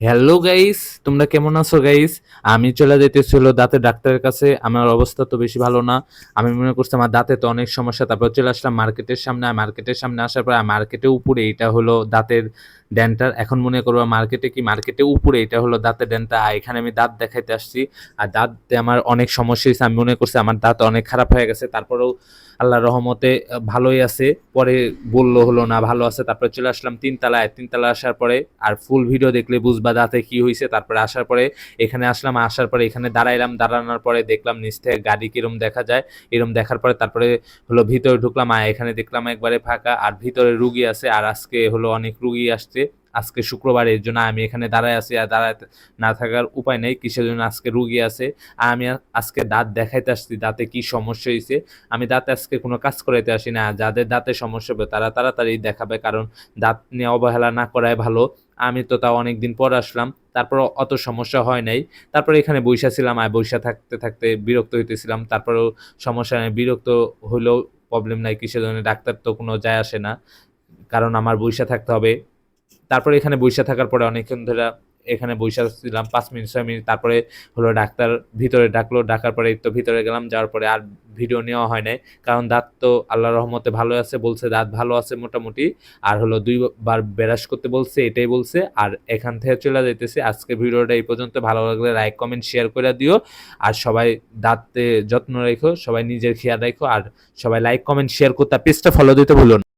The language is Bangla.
হ্যালো গাইস, তোমরা কেমন আছো গাইস? আমি চলে যাইতেছিল দাঁতের ডাক্তারের কাছে। আমার অবস্থা তো বেশি ভালো না। আমি মনে করছি আমার দাঁতে তো অনেক সমস্যা। তারপর চলে আসলাম মার্কেটের সামনে। আর মার্কেটের সামনে আসার পর মার্কেটের উপরে এটা হলো দাঁতের ডেন্টাল। এখন মনে করবো মার্কেটে কি মার্কেটের উপরে এটা হলো দাঁতের ডেন্টাল। আর এখানে আমি দাঁত দেখাইতে আসছি। আর দাঁতে আমার অনেক সমস্যা হয়েছে। আমি মনে করছি আমার দাঁত অনেক খারাপ হয়ে গেছে। তারপরেও আল্লাহর রহমতে ভালোই আছে। পরে বললো হলো না ভালো আছে। তারপরে চলে আসলাম তিনতলায়। তিনতলায় আসার পরে আর ফুল ভিডিও দেখলে বুঝবা দাঁতে কি হয়েছে। তারপরে আসার পরে এখানে আসলাম। আসার পরে এখানে দাঁড়াইলাম। দাঁড়ানোর পরে দেখলাম নিচ থেকে গাড়ি কিরম দেখা যায়। এরম দেখার পরে তারপরে হলো ভিতরে ঢুকলাম। আর এখানে দেখলাম একবারে ফাঁকা। আর ভিতরে রুগী আছে। আর আজকে হলো অনেক রুগী আসছে। আজকে শুক্রবার, এর জন্য আমি এখানে দাঁড়ায় আছি। আর দাঁড়ায় না থাকার উপায় নেই, কিসের জন্য আজকে রুগী আছে। আর আমি আজকে দাঁত দেখাইতে আসছি দাঁতে কি সমস্যা হয়েছে। আমি দাঁতে আজকে কোনো কাজ করাইতে আসি না। যাদের দাঁতে সমস্যা হবে তারা তাড়াতাড়ি দেখাবে, কারণ দাঁত নিয়ে অবহেলা না করাই ভালো। আমি তো তাও অনেকদিন পর আসলাম, তারপর অত সমস্যা হয় নাই। তারপরে এখানে বইসা ছিলাম। আর বইসা থাকতে থাকতে বিরক্ত হইতেছিলাম। তারপরেও সমস্যা নেই, বিরক্ত হইলেও প্রবলেম নাই, কিসের জন্য ডাক্তার তো কোনো যায় আসে না, কারণ আমার বইসা থাকতে হবে। তারপরে এখানে বইসা থাকার পরে অনেকক্ষণ ধরে এখানে বইসা ছিলাম, ৫ মিনিট ৬ মিনিট। তারপরে হলো ডাক্তার ভিতরে ডাকলো। ডাকার পরে তো ভিতরে গেলাম। যাওয়ার পরে আর ভিডিও নেওয়া হয় নাই, কারণ দাঁত তো আল্লাহর রহমতে ভালো আছে। বলছে দাঁত ভালো আছে মোটামুটি। আর হলো ২ বার ব্রাশ করতে বলছে, এটাই বলছে। আর এখান থেকে চলে যাইতেছি। আজকে ভিডিওটা এই পর্যন্ত। ভালো লাগলে লাইক কমেন্ট শেয়ার করে দিও। আর সবাই দাঁতে যত্ন রেখো, সবাই নিজের খেয়াল রাখো। আর সবাই লাইক কমেন্ট শেয়ার করতে, পেজটা ফলো দিতে ভুলো না।